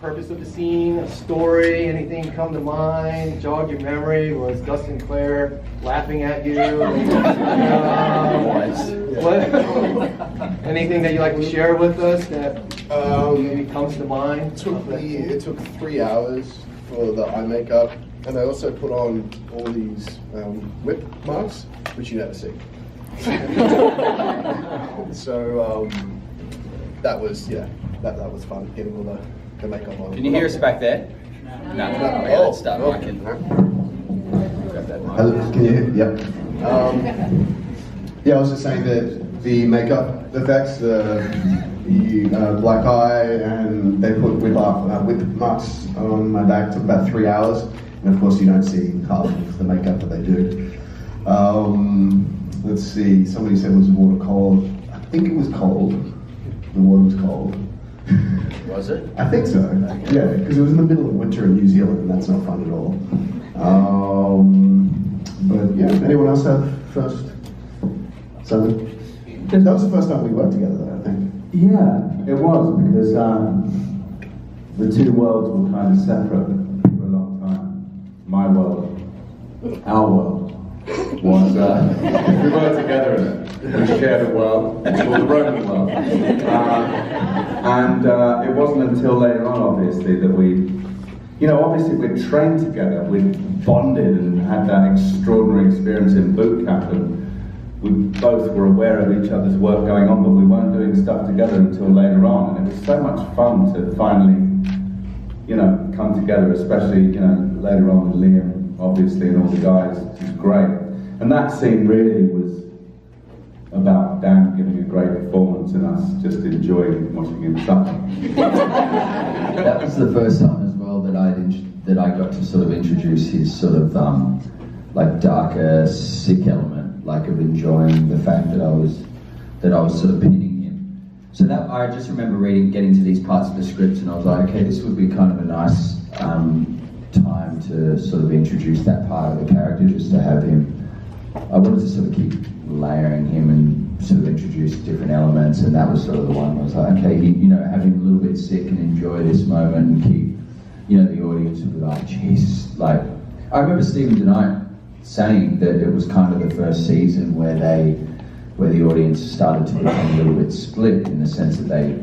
purpose of the scene, a story, anything come to mind, jog your memory? Was Dustin Clare laughing at you? Anything that you like to share with us that maybe comes to mind? It took 3 hours for the eye makeup, and I also put on all these whip marks, which you never see. So that was that was fun, getting all the makeup on. Can you hear us back there? No. Okay, let's start. I can grab that mic. Can you hear? Yep. Yeah, I was just saying that the makeup effects, the black eye, and they put whip marks on my back, took about 3 hours, and of course you don't see half of the makeup that they do. Let's see, somebody said was the water cold? I think it was cold. The water was cold. Was it? I think so, yeah, because it was in the middle of winter in New Zealand, and that's not fun at all. But yeah, anyone else have first? Simon? That was the first time we worked together, though, I think. Yeah, it was, because the two worlds were kind of separate for a long time. My world, our world, was, we worked together in it. We shared a world, it's called the Roman world. And it wasn't until later on, obviously, that we, obviously we'd trained together, we'd bonded and had that extraordinary experience in boot camp, and we both were aware of each other's work going on, but we weren't doing stuff together until later on, and it was so much fun to finally, come together, especially, later on with Liam, obviously, and all the guys. It was great. And that scene really was about Dan giving a great performance and us just enjoying watching him suffer. That was the first time as well that I got to sort of introduce his sort of like darker, sick element, like of enjoying the fact that I was sort of pinning him. So that I just remember getting to these parts of the script, and I was like, okay, this would be kind of a nice time to sort of introduce that part of the character, just to have him. I wanted to sort of keep layering him and sort of introduce different elements, and that was sort of the one where I was like, okay, have him a little bit sick and enjoy this moment and keep, the audience would be like, jeez, like, I remember Stephen DeKnight saying that it was kind of the first season where the audience started to become a little bit split, in the sense that they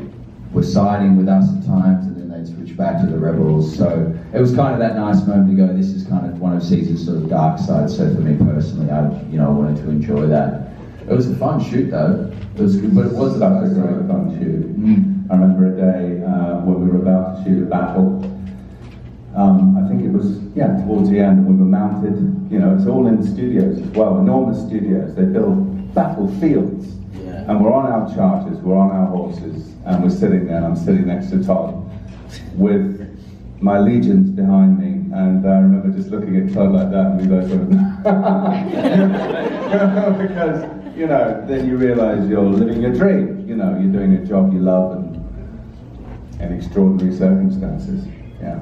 were siding with us at times, and then they'd switch back to the rebels. So it was kind of that nice moment to go, this is kind of one of Caesar's sort of dark sides. So for me personally, I wanted to enjoy that. It was a fun shoot though. It was good, but it was That was a great fun shoot. I remember a day when we were about to shoot a battle. I think it was, towards the end, and we were mounted, it's all in studios as well, enormous studios. They build battlefields. Yeah. And we're on our chargers, we're on our horses, and we're sitting there, and I'm sitting next to Todd with my legions behind me, and I remember just looking at Todd like that, and we both went, because, then you realise you're living a dream, you're doing a job you love and in extraordinary circumstances, yeah.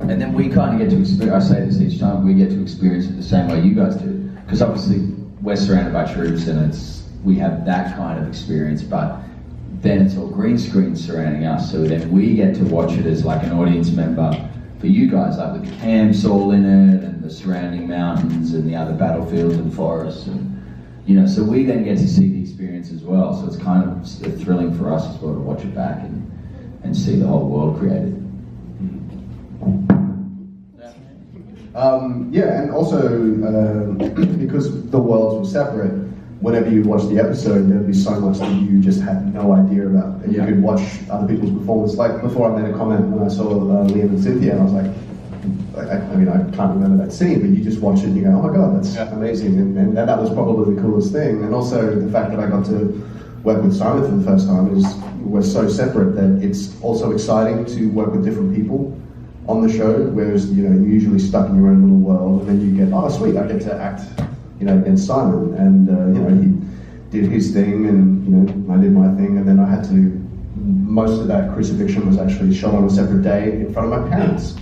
And then we kind of get to experience, I say this each time, we get to experience it the same way you guys do. Because obviously we're surrounded by troops, and we have that kind of experience, but then it's all green screen surrounding us, so then we get to watch it as like an audience member for you guys, like with the camps all in it, and the surrounding mountains, and the other battlefields and forests, and so we then get to see the experience as well, so it's kind of thrilling for us as well to watch it back and see the whole world created. And also because the worlds were separate, whenever you watch the episode, there'd be so much that you just had no idea about, and you could watch other people's performance. Like before, I made a comment when I saw Liam and Cynthia, and I was like, I can't remember that scene, but you just watch it and you go, oh my god, that's amazing, and that was probably the coolest thing. And also the fact that I got to work with Simon for the first time is we're so separate that it's also exciting to work with different people on the show, whereas you're usually stuck in your own little world, and then you get, oh sweet, I get to act against Simon, and he did his thing, and I did my thing, and then I had to. Most of that crucifixion was actually shot on a separate day in front of my parents.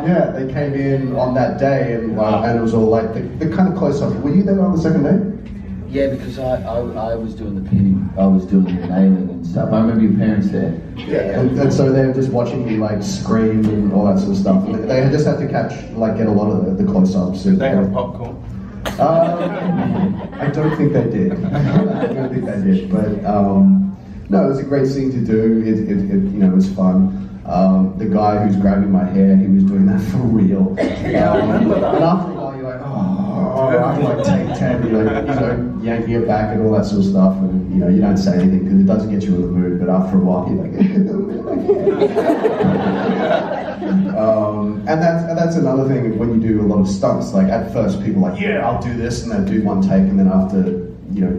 Yeah, they came in on that day, and it was all like the kind of close up. Were you there on the second day? Yeah, because I was doing the pinning, I was doing the nailing and stuff. I remember your parents there. Yeah. And so they were just watching me like scream and all that sort of stuff. And they just had to get a lot of the close-ups. Did they have popcorn? I don't think they did. But no, it was a great scene to do. It was fun. The guy who's grabbing my hair, he was doing that for real. And after a while, you're like, I'm like, take 10, yanking it back and all that sort of stuff. And you don't say anything because it doesn't get you in the mood. But after a while, you're like, and that's another thing when you do a lot of stunts. Like at first, people are like, yeah, I'll do this, and they do one take, and then after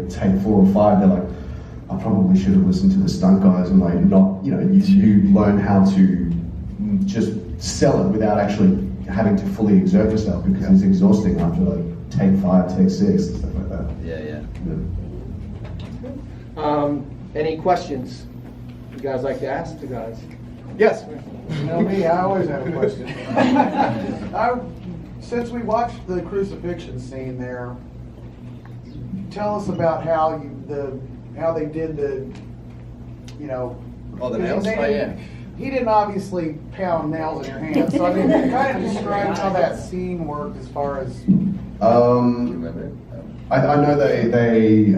take 4 or 5, they're like, I probably should have listened to the stunt guys and like not, you learn how to just sell it without actually having to fully exert yourself because it's exhausting after like take 5, take 6 and stuff like that. Yeah. Any questions you guys like to ask the guys? Yes. You know me, I always have a question. Since we watched the crucifixion scene there, tell us about how they did the, Oh, the nails? He didn't obviously pound nails in your hands, so I mean, kind of describe how that scene worked as far as. I know they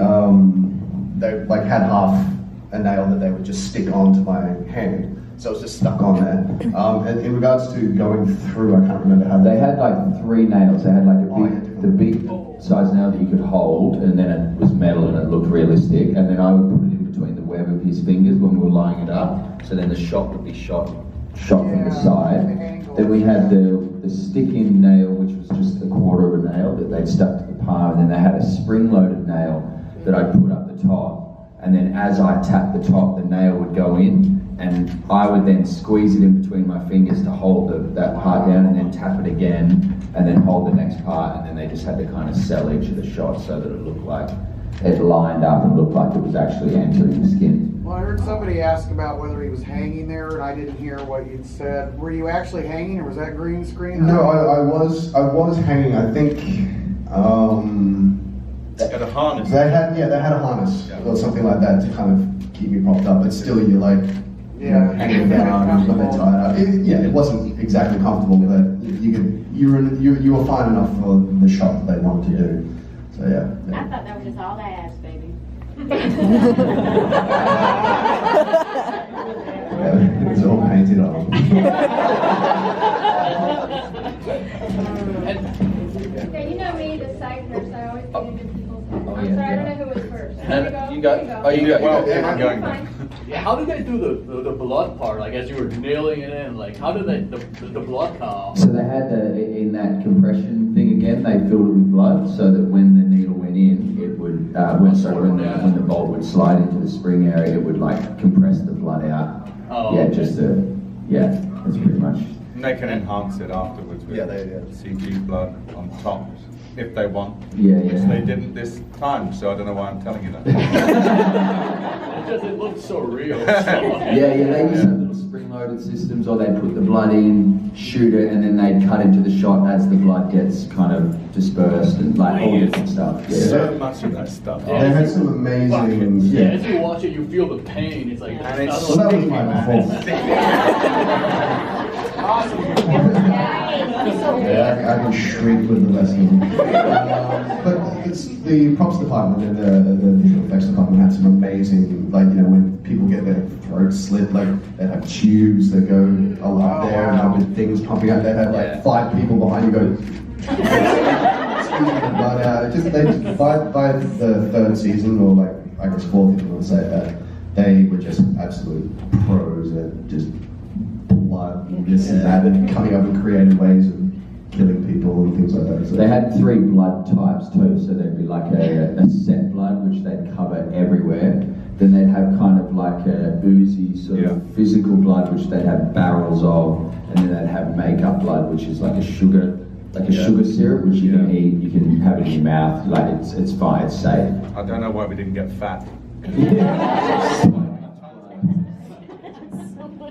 like had half a nail that they would just stick onto my hand. So it was just stuck on there. And in regards to going through, I can't remember how They had like 3 nails. They had like the big size nail that you could hold, and then it was metal and it looked realistic. And then I would put it in between the web of his fingers when we were lining it up. So then the shot would be shot from the side. Then we had the stick-in nail, which was just a quarter of a nail that they'd stuck to the palm. And then they had a spring-loaded nail that I'd put up the top. And then as I tapped the top, the nail would go in. And I would then squeeze it in between my fingers to hold that part down and then tap it again and then hold the next part, and then they just had to kind of sell each of the shots so that it looked like it lined up and looked like it was actually entering the skin. Well, I heard somebody ask about whether he was hanging there, and I didn't hear what you'd said. Were you actually hanging, or was that green screen? No, I was hanging. I think They had a harness. they had a harness or something like that to kind of keep me propped up. But still, you're like hanging down, but they're tied up. It wasn't exactly comfortable, but you were fine enough for the shot that they wanted to do. So yeah. I thought that was just all abs, baby. It was all painted on. Okay, you know me, the side nurse, I always get into people's heads. I'm sorry, I don't know who was first. You There got. Oh, you got. Well, Yeah, I'm going. Fine. Yeah, how did they do the blood part? Like as you were nailing it in, like how did the blood come off? So they had in that compression thing again, they filled it with blood so that when the needle went in, it would, when the bolt would slide into the spring area, it would like compress the blood out. Oh, Yeah, okay. that's pretty much. And they can enhance it afterwards with CG blood on top if they want. Yeah. Which they didn't this time, so I don't know why I'm telling you that. Because it looked so real. Yeah, they used little spring-loaded systems, or they'd put the blood in, shoot it, and then they'd cut into the shot as the blood gets kind of dispersed and like all different stuff. Yeah. So much of that stuff. Yeah. They had some amazing. Yeah, as you watch it, you feel the pain. It's like And it's Well, that was my performance. Yeah, I can shriek with the best of them. But it's the props department and the visual effects department had some amazing, like, when people get their throats slit, like, they have tubes that go up there and with things pumping out. They had like 5 people behind you go, squeezing the blood out. By the 3rd season, or like, I guess 4th, if you want to say that, they were just absolute pros at just blood and this and that, and coming up with creative ways of killing people and things like that. So They had 3 blood types too, so there'd be like a set blood which they'd cover everywhere. Then they'd have kind of like a oozy sort of physical blood which they'd have barrels of, and then they'd have makeup blood which is like a sugar syrup which you can eat, you can have it in your mouth, like it's fine, it's safe. I don't know why we didn't get fat.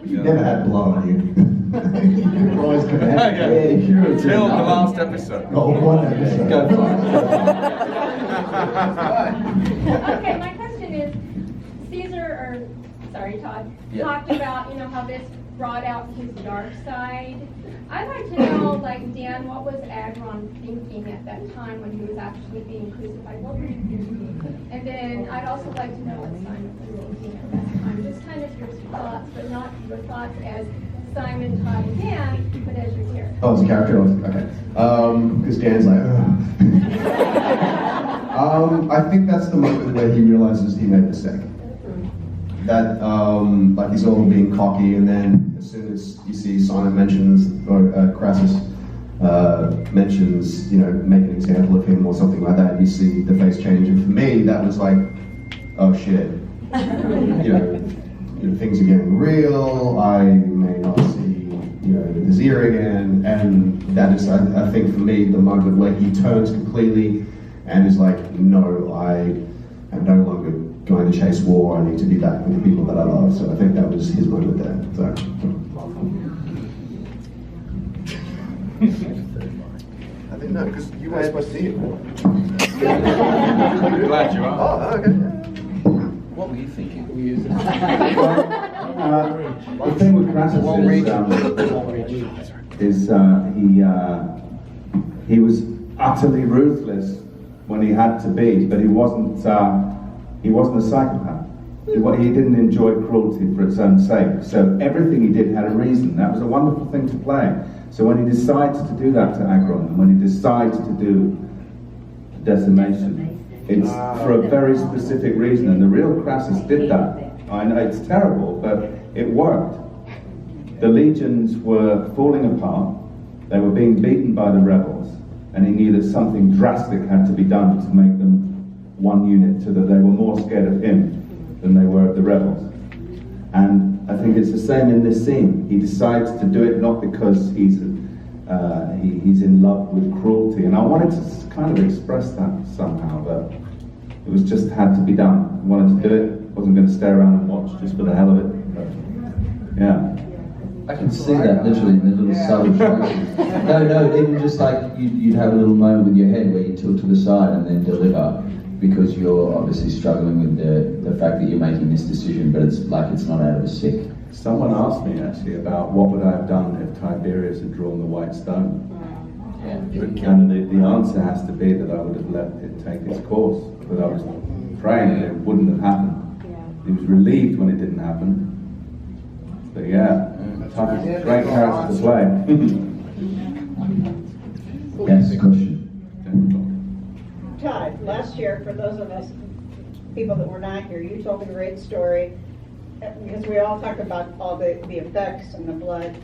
you never had blood on you. You're always gonna have Till the last episode. one episode. Go for it. Okay, my question is, Todd, Yeah. talked about, how this brought out his dark side. I'd like to know, like, Dan, what was Agron thinking at that time when he was actually being crucified? What were you thinking? And then I'd also like to know what Simon was thinking at that time. Just kind of your thoughts, but not your thoughts as Simon, Todd, and Dan, but as your character. Oh, it's a character? Okay. Because Dan's like, I think that's the moment where he realizes he made a mistake. That, like, he's all being cocky, and then as soon as you see Simon mentions, or Crassus mentions, make an example of him or something like that, you see the face change. And for me, that was like, oh shit. Things are getting real, I may not see, the Zir again, and that is, I think for me, the moment where he turns completely and is like, no, I am no longer going to chase war, I need to be back with the people that I love. So I think that was his moment there. So. I think no, because you weren't supposed to see it. I'm glad you are. Oh, okay. What were you thinking? The thing with Crassus is he was utterly ruthless when he had to be, but he wasn't a psychopath. He didn't enjoy cruelty for its own sake. So everything he did had a reason. That was a wonderful thing to play. So when he decides to do that to Agron, and when he decides to do decimation, it's for a very specific reason. And the real Crassus did that. I know it's terrible, but it worked. The legions were falling apart. They were being beaten by the rebels, and he knew that something drastic had to be done to make them one unit, so that they were more scared of him than they were of the rebels. And I think it's the same in this scene. He decides to do it not because he's in love with cruelty, and I wanted to kind of express that somehow, but it was just had to be done. I wanted to do it. Wasn't going to stay around and watch just for the hell of it. But, yeah. I can see that literally in the little subtle choices. No, even just like you'd have a little moment with your head where you tilt to the side and then deliver, because you're obviously struggling with the fact that you're making this decision, but it's like it's not out of a sick. Someone asked me actually about what would I have done if Tiberius had drawn the white stone. Yeah. And the answer has to be that I would have let it take its course, but I was praying that it wouldn't have happened. He was relieved when it didn't happen. But yeah, tough, great character to play. Yes, question. Todd, last year, for those of us, people that were not here, you told a great story, because we all talked about all the effects and the blood,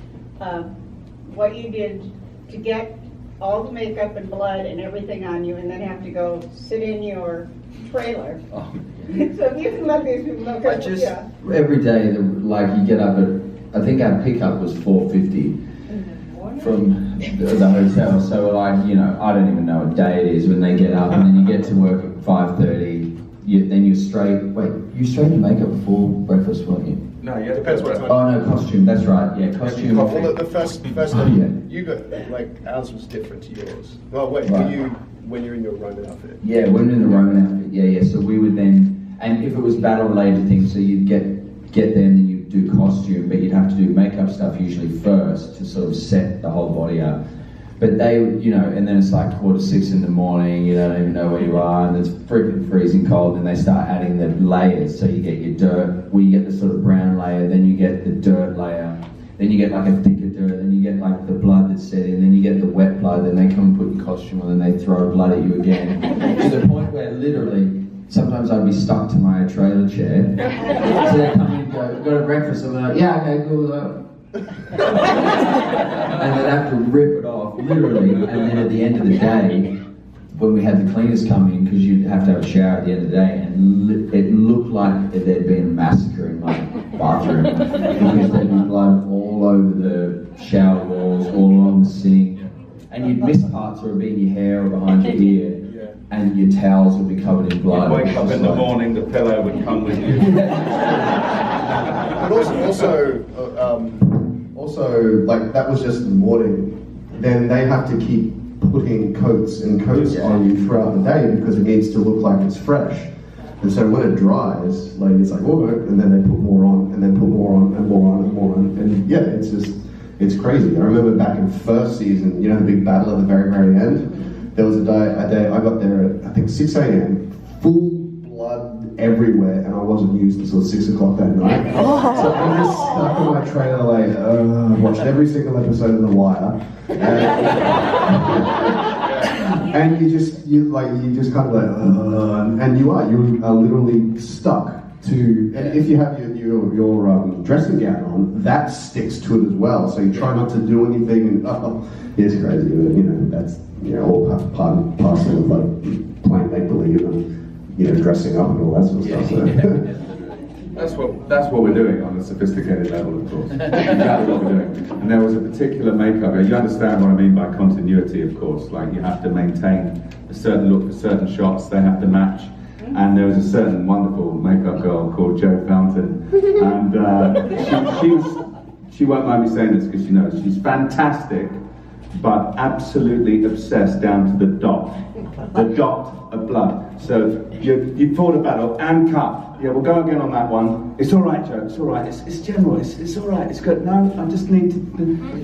what you did to get all the makeup and blood and everything on you, and then have to go sit in your trailer. Oh. So if you can let these people know, because Every day, like you get up at, I think our pickup was 4:50 from the hotel. So like, I don't even know what day it is when they get up, and then you get to work at 5:30. Then you're straight. Wait, you straight in makeup before breakfast, weren't you? No, yeah, depends what time. Oh no, costume. That's right. Yeah, costume. Well, the first Oh, yeah. you got, like, ours was different to yours. Well, wait, Right. when you're in your Roman outfit? Yeah, when in the Roman outfit. Yeah. So we would then, and if it was battle-related things, so you'd get there and then you'd do costume, but you'd have to do makeup stuff usually first to sort of set the whole body up. But they, and then it's like 5:45 in the morning, you don't even know where you are, and it's freaking freezing cold, and they start adding the layers. So you get your dirt, you get the sort of brown layer, then you get the dirt layer, then you get like a thicker dirt, then you get like the blood that's set in, then you get the wet blood, then they come and put your costume on, and they throw blood at you again. To the point where literally, sometimes I'd be stuck to my trailer chair. So they come and go to breakfast, and I'm like, yeah, okay, cool. And they'd have to rip it off, literally. And then at the end of the day, when we had the cleaners come in, because you'd have to have a shower at the end of the day, and it looked like there'd been a massacre in my bathroom, because there'd be blood all over the shower walls, all along the sink, and you'd miss parts, or it'd be in your hair or behind your ear. And your towels would be covered in blood. You'd wake up in the morning, the pillow would come with you. But also, like, that was just the morning. Then they have to keep putting coats and coats on you throughout the day because it needs to look like it's fresh. And so when it dries, like it's like, oh, and then they put more on, and then put more on, and more on, and more on, and yeah, it's crazy. I remember back in first season, you know, the big battle at the very, very end. There was a day I got there at I think 6 a.m. full blood everywhere, and I wasn't used until 6 o'clock that night. So I'm just stuck in my trailer, like watched every single episode of The Wire. And you just kind of like, and you are literally stuck to. And if you have your dressing gown on, that sticks to it as well. So you try not to do anything, and it's crazy. You know, that's all part and parcel of like playing make believe and dressing up and all that sort of stuff. So. That's what we're doing on a sophisticated level, of course. Exactly what we're doing. And there was a particular makeup. You understand what I mean by continuity, of course. Like you have to maintain a certain look for certain shots. They have to match. And there was a certain wonderful makeup girl called Jo Fountain, and she won't mind me saying this because she knows she's fantastic, but absolutely obsessed down to the dot of blood. So you fought a battle and cut. Yeah, we'll go again on that one. It's all right, Joe. It's all right. It's general. It's all right. It's good. No, I just need to.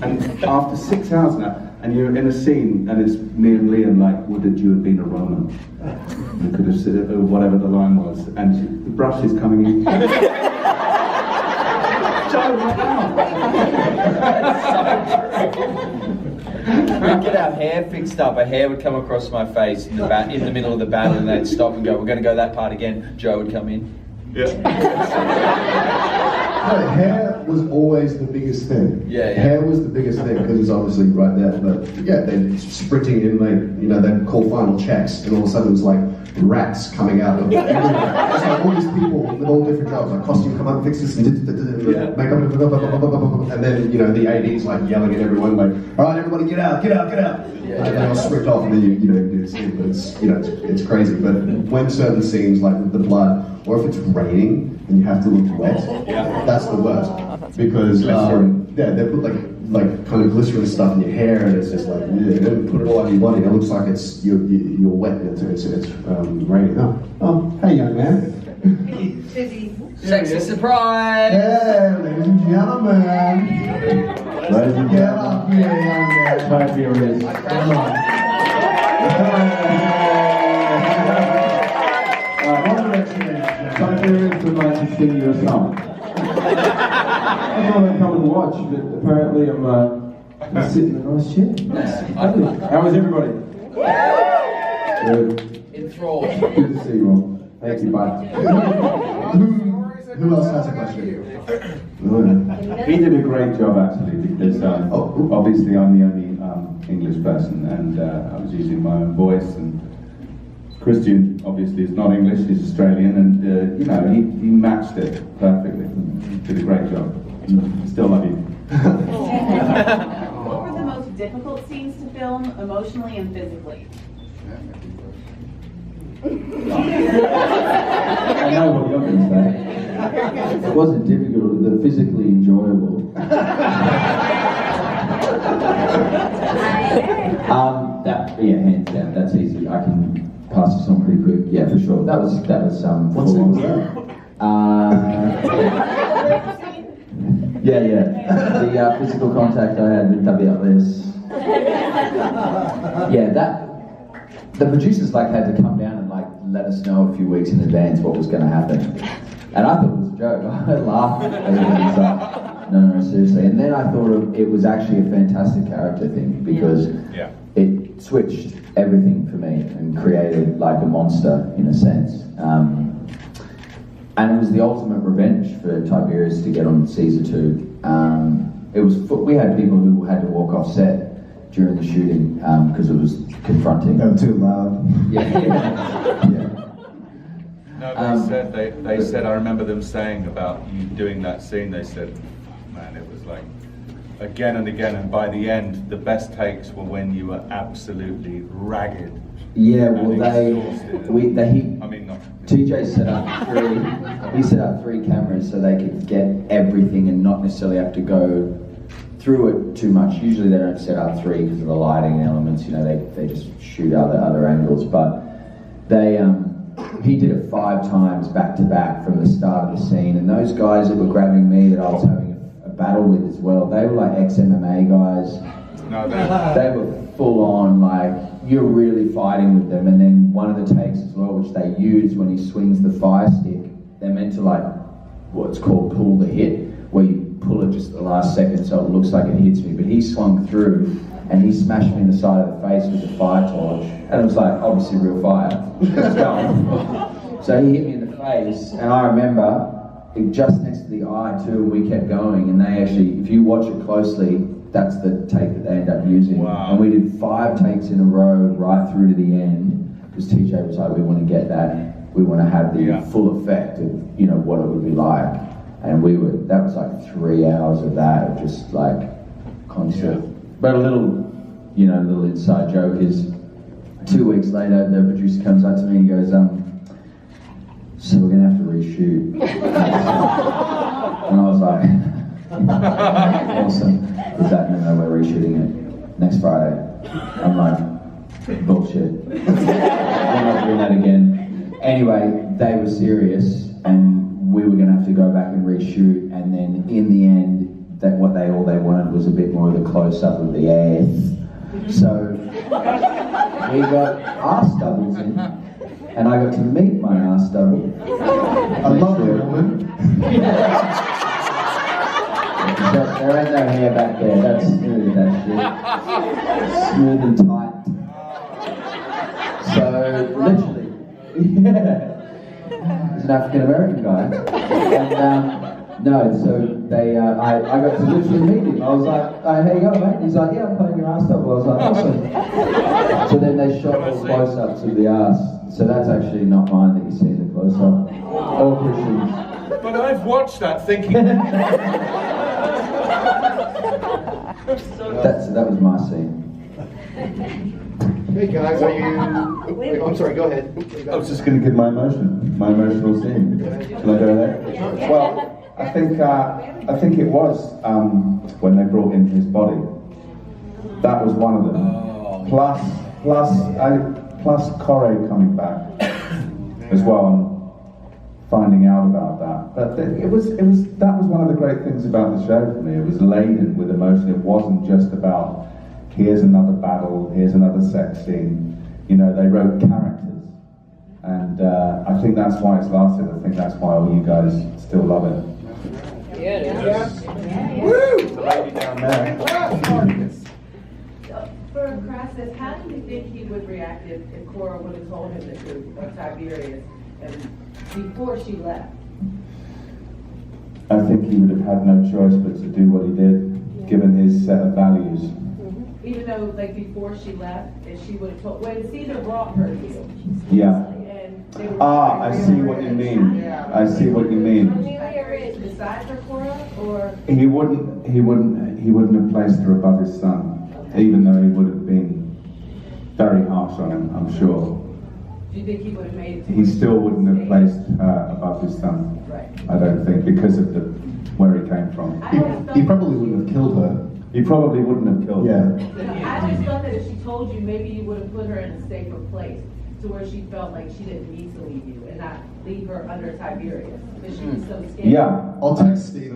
And after 6 hours now, and you're in a scene, and it's me and Liam like, would that you had been a Roman? You could have said it, or whatever the line was, and the brush is coming in. Joe, right now. We'd get our hair fixed up. A hair would come across my face in the middle of the battle, and they'd stop and go, "We're going to go that part again." Joe would come in. Yeah. No, hair was always the biggest thing. Yeah. Hair was the biggest thing because it's obviously right there. But yeah, they're sprinting in, they call final checks, and all of a sudden it's like rats coming out of everywhere. It's like all these people with all different jobs, like costume, come up, fix this, and makeup, and then the AD's like yelling at everyone, like, all right, everybody, get out. And they all sprint off, and then you do the scene. But it's crazy. But when certain scenes like with the blood, or if it's raining and you have to look wet, that's the worst because they put like kind of glycerin stuff in your hair, and it's just like don't put it all on your body. It looks like it's you're wet. It's raining. Oh, hey, young man. Sexy surprise! Yeah, ladies and gentlemen. Ladies and gentlemen, young man. Right here it is. Come on. Siberians would like to sing you a song. I thought I'd come and watch, but apparently I'm sitting in a nice chair. How was everybody? Good. Enthralled. Good to see you all. Thank you, bye. Who else has a question? He did a great job actually because obviously I'm the only English person, and I was using my own voice, and Christian obviously is not English, he's Australian, and he matched it perfectly. Did a great job. Still love you. What were the most difficult scenes to film, emotionally and physically? I know what you're going to say. It wasn't difficult, they're physically enjoyable. Hands down, that's easy. I can pass this on pretty quick. Yeah, for sure. That was What's it? The physical contact I had with WLS. The producers had to come down and let us know a few weeks in advance what was going to happen. And I thought it was a joke. I laughed. No, seriously. And then I thought it was actually a fantastic character thing because it switched everything for me and created a monster in a sense. And it was the ultimate revenge for Tiberius to get on Caesar 2. We had people who had to walk off set during the shooting because it was confronting. They were too loud. No, they said, I remember them saying about you doing that scene, they said, man, it was again and again, and by the end, the best takes were when you were absolutely ragged. Yeah, well, TJ set up three cameras so they could get everything and not necessarily have to go through it too much. Usually they don't set up 3 because of the lighting elements, you know, they just shoot other angles, but he did it 5 times back to back from the start of the scene, and those guys that were grabbing me that I was having a battle with as well, they were like ex-MMA guys. No, they were full on, like, you're really fighting with them. And then one of the takes as well, which they use when he swings the fire stick, they're meant to, like, what's called pull the hit, where you pull it just at the last second so it looks like it hits me. But he swung through and he smashed me in the side of the face with a fire torch, and it was like, obviously real fire. It's going. So he hit me in the face, and I remember just next to the eye too, and we kept going, and they actually, if you watch it closely, that's the take that they end up using. Wow. And we did 5 takes in a row right through to the end, because TJ was like, we want to get that, we want to have the full effect of, you know, what it would be like. And that was like 3 hours of that, of just like constant. But a little inside joke is, 2 weeks later, the producer comes up to me and he goes, so we're gonna have to reshoot. And I was like, awesome. Is that no, we're reshooting it next Friday? I'm like, bullshit. We're not doing that again. Anyway, they were serious, and we were gonna have to go back and reshoot, and then in the end, that what they wanted was a bit more of the close-up of the ass. So we got arse doubles in, and I got to meet my arse double. I love it, woman. There ain't no hair back there. That's smooth, that shit. Smooth and tight. So literally, he's an African American guy, and no, so they, I got to literally meet him. I was like, how you going, mate? He's like, yeah, I'm playing your ass double. I was like, awesome. So then they shot all close-ups of the ass. So that's actually not mine that you see in the close-up. All Christians. But I've watched that thinking. That was my scene. Hey guys, are you... I'm sorry, go ahead. I was just going to give my emotional scene. Shall I go there? Well, I think it was when they brought in his body. That was one of them. Plus Corey coming back as well, and finding out about that. But that was one of the great things about the show for me. It was laden with emotion. It wasn't just about here's another battle, here's another sex scene. You know, they wrote characters, and I think that's why it's lasted. I think that's why all you guys still love it. Woo! The lady down there. For Crassus, how do you think he would react if Cora would have told him the truth of Tiberius and before she left? I think he would have had no choice but to do what he did, given his set of values. Even though, like, before she left, if she would have told, when Caesar brought her here. Yeah. And they were I see what you mean. I see what you mean. Beside her, Cora, or He wouldn't have placed her above his son, even though he would have been very harsh on him, I'm sure. do you think he would have made it? He still wouldn't have placed her above his son. Right. I don't think, because of where he came from. He probably wouldn't have killed her. He probably wouldn't have killed her. I just thought that if she told you, maybe you would have put her in a safer place to where she felt like she didn't need to leave you and not leave her under Tiberius because she was so scared. Yeah. I'll text Steve.